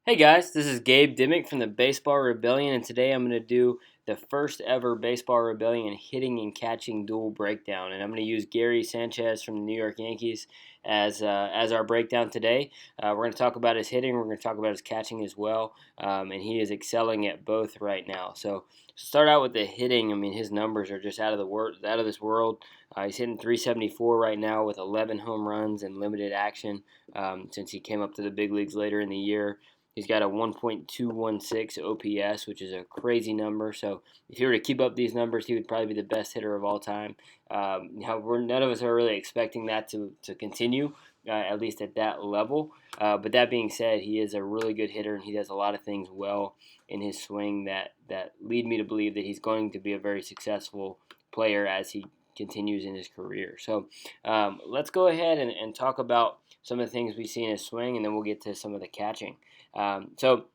Hey guys, this is Gabe Dimmick from the Baseball Rebellion, and today I'm going to do the first ever Baseball Rebellion hitting and catching duel breakdown. And I'm going to use Gary Sanchez from the New York Yankees as our breakdown today. We're going to talk about his hitting, we're going to talk about his catching as well, and he is excelling at both right now. So start out with the hitting. I mean, his numbers are just out of this world. He's hitting 374 right now with 11 home runs and limited action since he came up to the big leagues later in the year. He's got a 1.216 OPS, which is a crazy number. So if he were to keep up these numbers, he would probably be the best hitter of all time. However, none of us are really expecting that to continue, at least at that level. But that being said, he is a really good hitter, and he does a lot of things well in his swing that lead me to believe that he's going to be a very successful player as he continues in his career. So let's go ahead and talk about some of the things we see in his swing, and then we'll get to some of the catching. So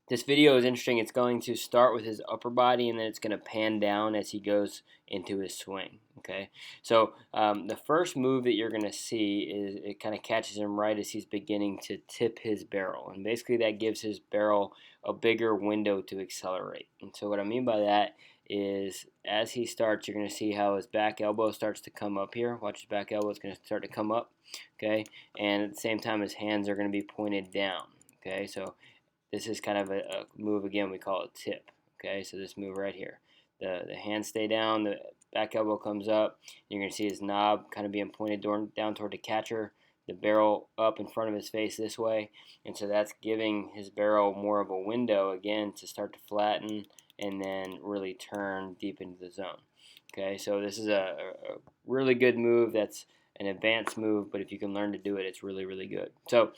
this video is interesting. It's going to start with his upper body, and then it's going to pan down as he goes into his swing. Okay, so the first move that you're going to see is it kind of catches him right as he's beginning to tip his barrel, and basically that gives his barrel a bigger window to accelerate. And so what I mean by that is as he starts, you're going to see how his back elbow starts to come up here. Watch, his back elbow is going to start to come up, okay, and at the same time his hands are going to be pointed down. Okay, so this is kind of a move, again, we call it tip. Okay, so this move right here. The hands stay down, the back elbow comes up. You're going to see his knob kind of being pointed down toward the catcher, the barrel up in front of his face this way. And so that's giving his barrel more of a window, again, to start to flatten and then really turn deep into the zone. Okay, so this is a really good move. That's an advanced move, but if you can learn to do it, it's really, really good. So,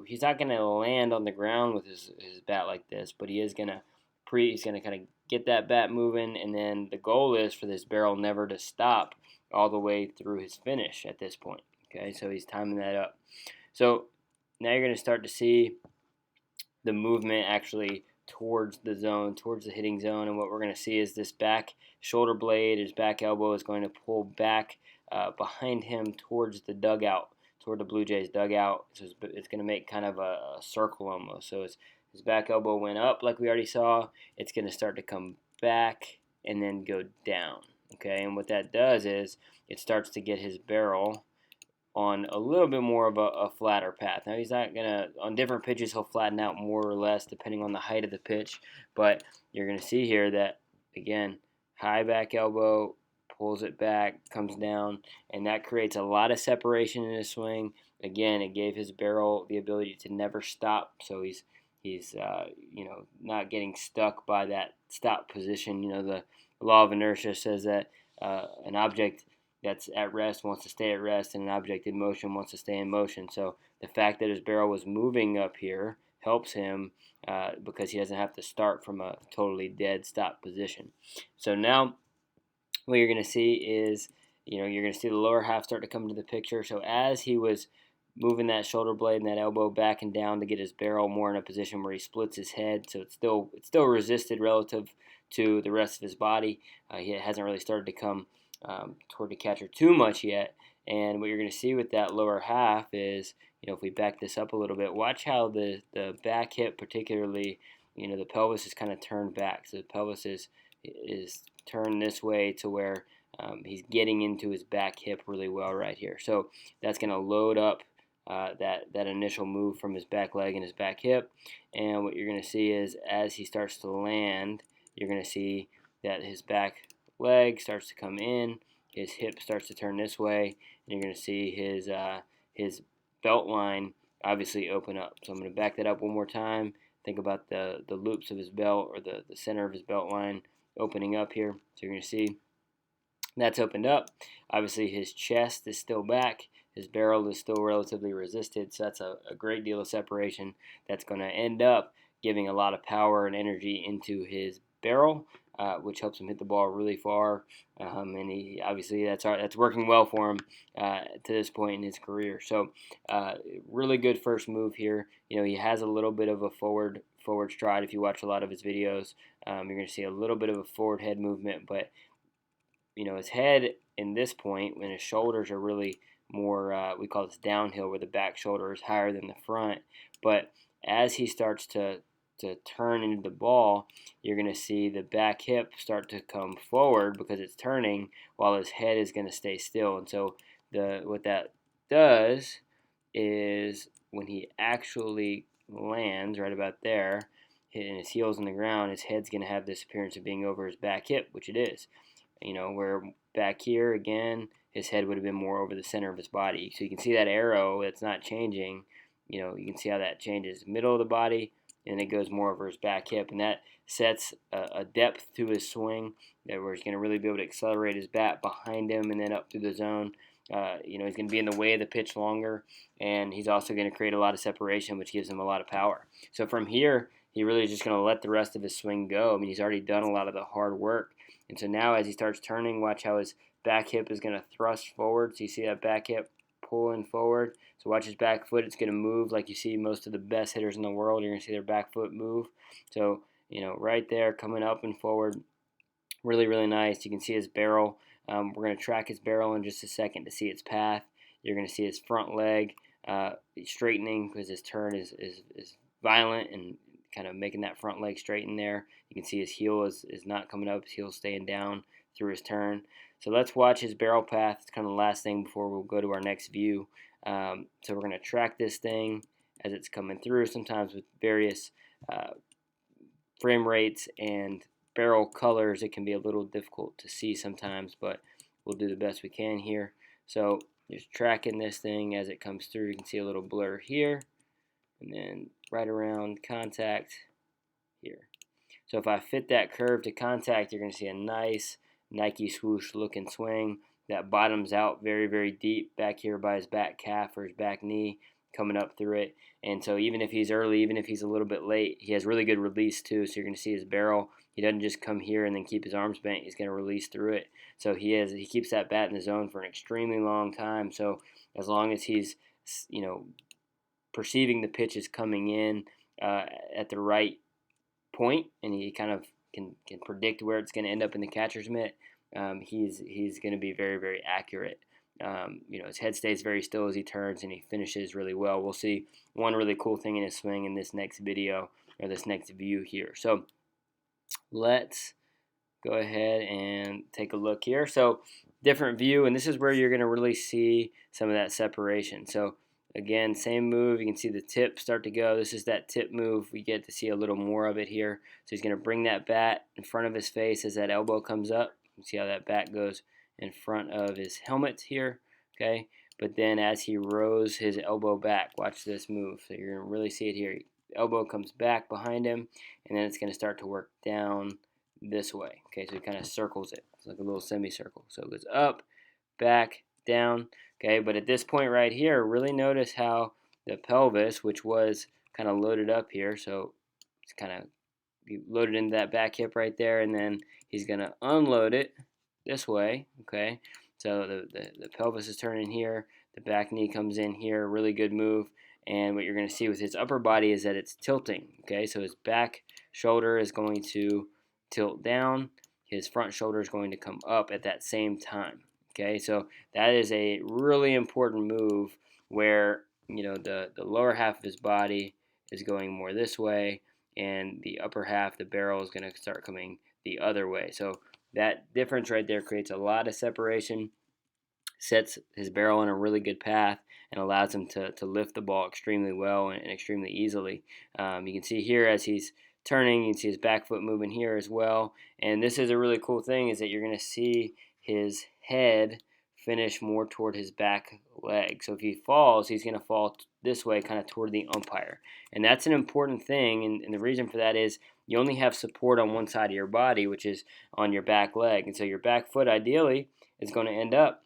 he's not going to land on the ground with his bat like this, but he is going to he's going to kind of get that bat moving, and then the goal is for this barrel never to stop all the way through his finish at this point. Okay, so he's timing that up. So now you're going to start to see the movement actually towards the zone, towards the hitting zone, and what we're going to see is this back shoulder blade, his back elbow is going to pull back behind him towards the dugout, toward the Blue Jays dugout. So it's going to make kind of a circle almost. So his back elbow went up like we already saw. It's going to start to come back and then go down. Okay, and what that does is it starts to get his barrel on a little bit more of a flatter path. Now he's not gonna, on different pitches he'll flatten out more or less depending on the height of the pitch, but you're gonna see here that, again, high back elbow, pulls it back, comes down, and that creates a lot of separation in his swing. Again, it gave his barrel the ability to never stop, so he's not getting stuck by that stop position. The law of inertia says that an object that's at rest wants to stay at rest, and an object in motion wants to stay in motion. So the fact that his barrel was moving up here helps him because he doesn't have to start from a totally dead stop position. So now what you're going to see is, you're going to see the lower half start to come into the picture. So as he was moving that shoulder blade and that elbow back and down to get his barrel more in a position where he splits his head, so it's still resisted relative to the rest of his body. He hasn't really started to come toward the catcher too much yet. And what you're going to see with that lower half is, if we back this up a little bit, watch how the back hip particularly, the pelvis is kind of turned back. So the pelvis is turned this way to where he's getting into his back hip really well right here. So that's going to load up that initial move from his back leg and his back hip. And what you're going to see is as he starts to land, you're going to see that his back leg starts to come in, his hip starts to turn this way, and you're going to see his belt line obviously open up. So I'm going to back that up one more time. Think about the loops of his belt, or the center of his belt line opening up here. So you're going to see that's opened up. Obviously his chest is still back. His barrel is still relatively resisted, so that's a great deal of separation that's going to end up giving a lot of power and energy into his barrel, which helps him hit the ball really far. And he obviously that's working well for him to this point in his career. So really good first move here. He has a little bit of a forward stride. If you watch a lot of his videos, you're going to see a little bit of a forward head movement, but his head in this point, when his shoulders are really more we call this downhill, where the back shoulder is higher than the front. But as he starts to turn into the ball, you're going to see the back hip start to come forward because it's turning, while his head is going to stay still. And so what that does is when he actually lands right about there, and his heel's in the ground, his head's going to have this appearance of being over his back hip, which it is. Where back here, again, his head would have been more over the center of his body. So you can see that arrow that's not changing. You can see how that changes. Middle of the body, and it goes more over his back hip. And that sets a depth to his swing where he's going to really be able to accelerate his bat behind him and then up through the zone. He's going to be in the way of the pitch longer, and he's also going to create a lot of separation, which gives him a lot of power. So from here, he really is just going to let the rest of his swing go. I mean, he's already done a lot of the hard work. And so now as he starts turning, watch how his back hip is going to thrust forward. So you see that back hip pulling forward. So watch his back foot. It's going to move like you see most of the best hitters in the world. You're going to see their back foot move. So, right there coming up and forward. Really, really nice. You can see his barrel. We're going to track his barrel in just a second to see its path. You're going to see his front leg straightening because his turn is violent and kind of making that front leg straighten there. You can see his heel is not coming up. His heel staying down through his turn. So let's watch his barrel path. It's kind of the last thing before we'll go to our next view. So we're going to track this thing as it's coming through, sometimes with various frame rates and barrel colors. It can be a little difficult to see sometimes, but we'll do the best we can here. So just tracking this thing as it comes through. You can see a little blur here, and then right around contact here. So if I fit that curve to contact, you're going to see a nice Nike swoosh looking swing that bottoms out very, very deep back here by his back calf or his back knee, coming up through it. And so even if he's early, even if he's a little bit late, he has really good release too. So you're going to see his barrel. He doesn't just come here and then keep his arms bent. He's going to release through it. So he keeps that bat in the zone for an extremely long time. So as long as he's, perceiving the pitches coming in at the right point, and he kind of can predict where it's going to end up in the catcher's mitt, he's going to be very, very accurate. His head stays very still as he turns, and he finishes really well. We'll see one really cool thing in his swing in this next video, or this next view here. So let's go ahead and take a look here. So different view, and this is where you're going to really see some of that separation. So again, same move. You can see the tip start to go. This is that tip move. We get to see a little more of it here. So he's going to bring that bat in front of his face as that elbow comes up. You can see how that bat goes in front of his helmet here. Okay, but then as he rows his elbow back, watch this move. So you're going to really see it here. The elbow comes back behind him, and then it's going to start to work down this way. Okay, so he kind of circles it. It's like a little semicircle. So it goes up, back, down. Okay, but at this point right here, really notice how the pelvis, which was kind of loaded up here, so it's kind of loaded into that back hip right there, and then he's going to unload it this way. Okay, so the pelvis is turning here, the back knee comes in here, really good move. And what you're going to see with his upper body is that it's tilting. Okay, so his back shoulder is going to tilt down, his front shoulder is going to come up at that same time. Okay, so that is a really important move where the lower half of his body is going more this way, and the upper half, the barrel, is going to start coming the other way. So that difference right there creates a lot of separation, sets his barrel in a really good path, and allows him to lift the ball extremely well and extremely easily. You can see here as he's turning, you can see his back foot moving here as well. And this is a really cool thing, is that you're going to see his head finish more toward his back leg. So if he falls, he's going to fall this way, kind of toward the umpire. And that's an important thing, and the reason for that is you only have support on one side of your body, which is on your back leg. And so your back foot ideally is going to end up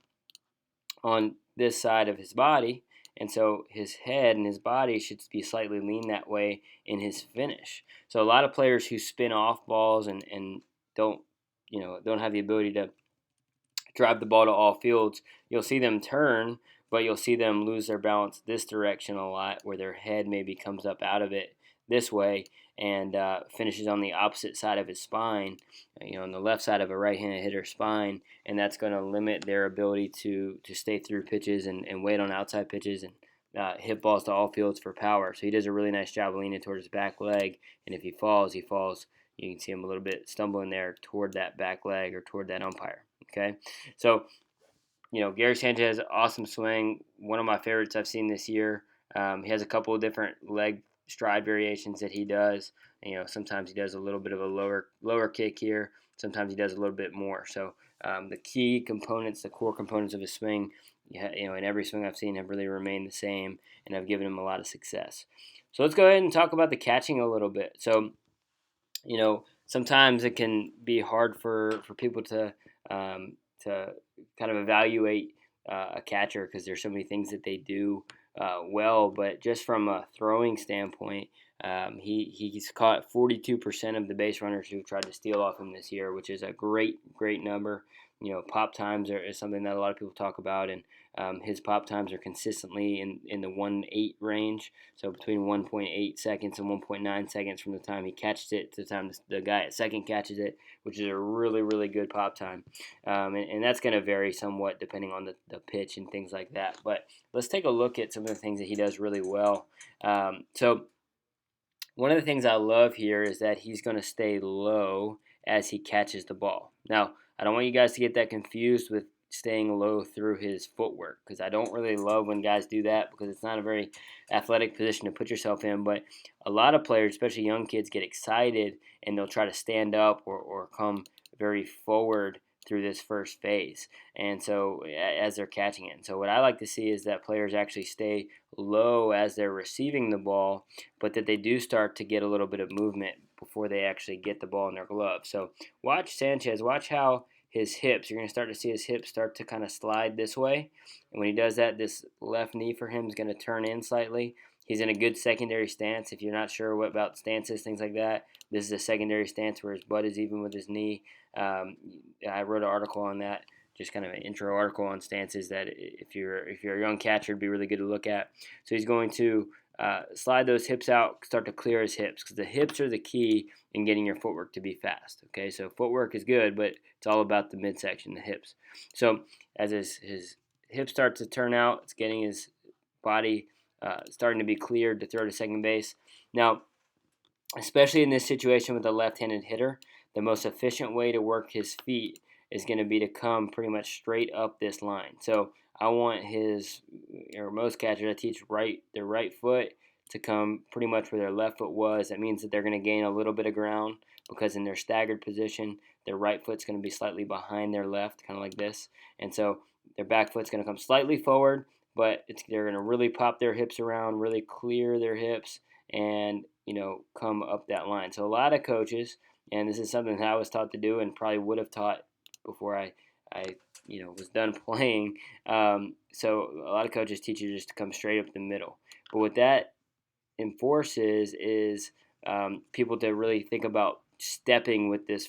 on this side of his body, and so his head and his body should be slightly lean that way in his finish. So a lot of players who spin off balls and don't have the ability to drive the ball to all fields, you'll see them turn, but you'll see them lose their balance this direction a lot, where their head maybe comes up out of it this way and finishes on the opposite side of his spine, on the left side of a right-handed hitter's spine, and that's going to limit their ability to stay through pitches and wait on outside pitches and hit balls to all fields for power. So he does a really nice job of leaning towards his back leg, and if he falls, you can see him a little bit stumbling there toward that back leg or toward that umpire. Okay, so Gary Sanchez, awesome swing, one of my favorites I've seen this year. He has a couple of different leg stride variations that he does. Sometimes he does a little bit of a lower kick here. Sometimes he does a little bit more. So the key components, the core components of his swing, in every swing I've seen have really remained the same, and I've given him a lot of success. So let's go ahead and talk about the catching a little bit. So sometimes it can be hard for people to kind of evaluate a catcher because there's so many things that they do well. But just from a throwing standpoint, he's caught 42% of the base runners who've tried to steal off him this year, which is a great number. Pop times is something that a lot of people talk about, and his pop times are consistently in the 1.8 range, so between 1.8 seconds and 1.9 seconds from the time he catches it to the time the guy at second catches it, which is a really good pop time. And that's going to vary somewhat depending on the pitch and things like that. But let's take a look at some of the things that he does really well. So one of the things I love here is that he's going to stay low as he catches the ball. Now, I don't want you guys to get that confused with staying low through his footwork, because I don't really love when guys do that, because it's not a very athletic position to put yourself in. But a lot of players, especially young kids, get excited and they'll try to stand up or come very forward through this first phase, and so as they're catching it. And so what I like to see is that players actually stay low as they're receiving the ball, but that they do start to get a little bit of movement before they actually get the ball in their glove. So watch Sanchez, watch how his hips, you're going to start to see his hips start to kind of slide this way, and when he does that, this left knee for him is going to turn in slightly. He's in a good secondary stance. If you're not sure what about stances, things like that, this is a secondary stance where his butt is even with his knee. I wrote an article on that, just kind of an intro article on stances that if you're a young catcher, it'd be really good to look at. So he's going to slide those hips out, start to clear his hips, because the hips are the key in getting your footwork to be fast. Okay, so footwork is good, but it's all about the midsection, the hips. So as his hips start to turn out, it's getting his body starting to be cleared to throw to second base. Now, especially in this situation with a left-handed hitter, the most efficient way to work his feet is going to be to come pretty much straight up this line. So I want most catchers I teach their right foot to come pretty much where their left foot was. That means that they're going to gain a little bit of ground, because in their staggered position, their right foot's going to be slightly behind their left, kind of like this. And so their back foot's going to come slightly forward, but they're going to really pop their hips around, really clear their hips, and come up that line. So a lot of coaches, and this is something that I was taught to do and probably would have taught before I was done playing. So a lot of coaches teach you just to come straight up the middle. But what that enforces is people to really think about stepping with this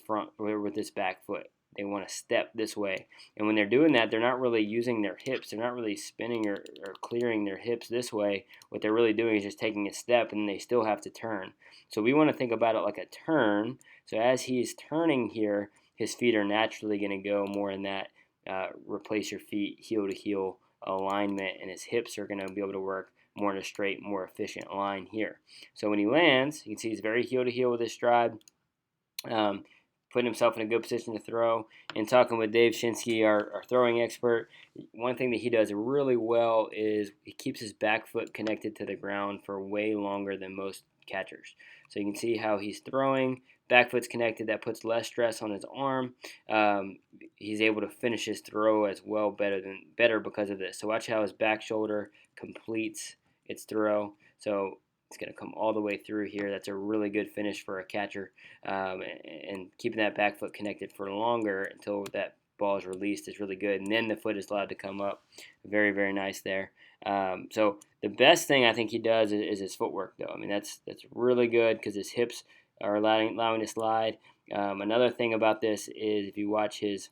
back foot. They want to step this way. And when they're doing that, they're not really using their hips. They're not really spinning or clearing their hips this way. What they're really doing is just taking a step, and they still have to turn. So we want to think about it like a turn. So as he's turning here, his feet are naturally going to go more in that replace your feet heel-to-heel alignment, and his hips are going to be able to work more in a straight, more efficient line here. So when he lands, you can see he's very heel-to-heel with his stride. Putting himself in a good position to throw. And talking with Dave Shinsky, our throwing expert, one thing that he does really well is he keeps his back foot connected to the ground for way longer than most catchers. So you can see how he's throwing, back foot's connected, that puts less stress on his arm. He's able to finish his throw as well better because of this. So watch how his back shoulder completes its throw. So it's going to come all the way through here. That's a really good finish for a catcher. And keeping that back foot connected for longer until that ball is released is really good. And then the foot is allowed to come up. Very, very nice there. So the best thing I think he does is his footwork, though. I mean, that's really good because his hips are allowing to slide. Another thing about this is if you watch his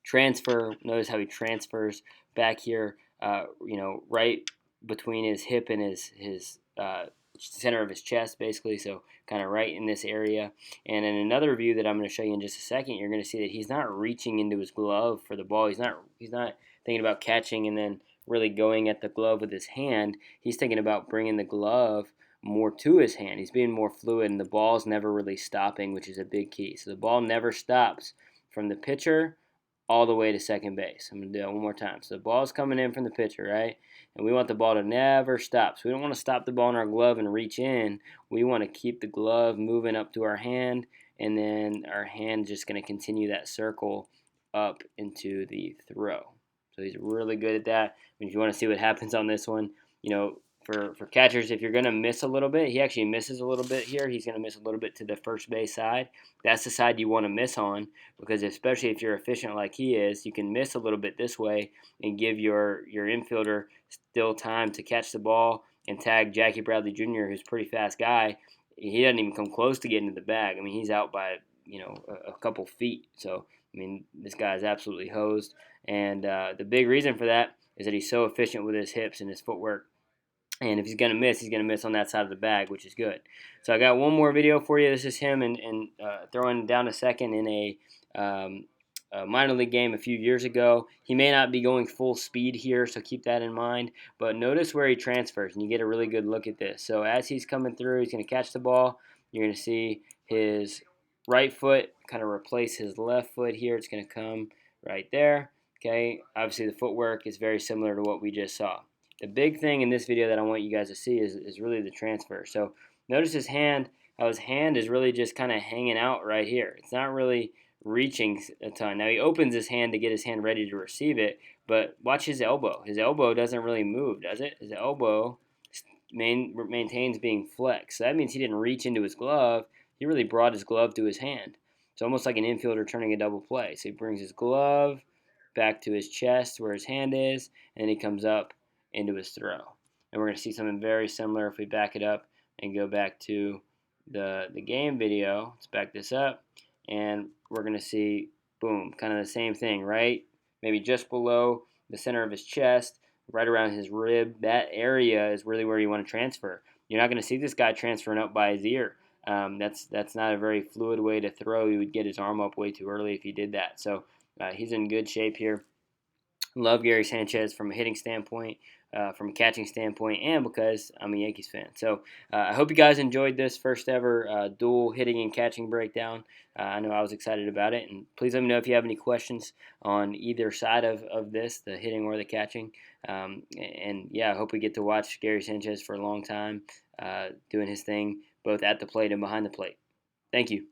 transfer, notice how he transfers back here right between his hip and his center of his chest, basically. So kind of right in this area. And in another view that I'm going to show you in just a second, you're going to see that he's not reaching into his glove for the ball. He's not thinking about catching and then really going at the glove with his hand. He's thinking about bringing the glove more to his hand. He's being more fluid, and the ball's never really stopping, which is a big key. So the ball never stops from the pitcher all the way to second base. I'm going to do it one more time. So the ball's coming in from the pitcher, right? And we want the ball to never stop. So we don't want to stop the ball in our glove and reach in. We want to keep the glove moving up to our hand, and then our hand just going to continue that circle up into the throw. So he's really good at that. If you want to see what happens on this one, for catchers, if you're going to miss a little bit, he actually misses a little bit here. He's going to miss a little bit to the first base side. That's the side you want to miss on, because especially if you're efficient like he is, you can miss a little bit this way and give your infielder still time to catch the ball and tag Jackie Bradley Jr., who's a pretty fast guy. He doesn't even come close to getting to the bag. I mean, he's out by a couple feet. So I mean, this guy is absolutely hosed, and the big reason for that is that he's so efficient with his hips and his footwork. And if he's going to miss on that side of the bag, which is good. So I got one more video for you. This is him and throwing down a second in a minor league game a few years ago. He may not be going full speed here, so keep that in mind. But notice where he transfers, and you get a really good look at this. So as he's coming through, he's going to catch the ball. You're going to see his right foot kind of replace his left foot here. It's going to come right there. Okay, obviously the footwork is very similar to what we just saw. The big thing in this video that I want you guys to see is really the transfer. So notice his hand, how his hand is really just kind of hanging out right here. It's not really reaching a ton. Now he opens his hand to get his hand ready to receive it, but watch his elbow. His elbow doesn't really move, does it? His elbow maintains being flexed. So that means he didn't reach into his glove. He really brought his glove to his hand. It's almost like an infielder turning a double play. So he brings his glove back to his chest where his hand is, and then he comes up into his throw. And we're going to see something very similar if we back it up and go back to the game video. Let's back this up, and we're going to see, boom, kind of the same thing, right? Maybe just below the center of his chest, right around his rib. That area is really where you want to transfer. You're not going to see this guy transferring up by his ear. That's not a very fluid way to throw. He would get his arm up way too early if he did that. So he's in good shape here. Love Gary Sanchez from a hitting standpoint, from a catching standpoint, and because I'm a Yankees fan. So I hope you guys enjoyed this first ever dual hitting and catching breakdown. I know I was excited about it, and please let me know if you have any questions on either side of this, the hitting or the catching. And yeah, I hope we get to watch Gary Sanchez for a long time doing his thing, both at the plate and behind the plate. Thank you.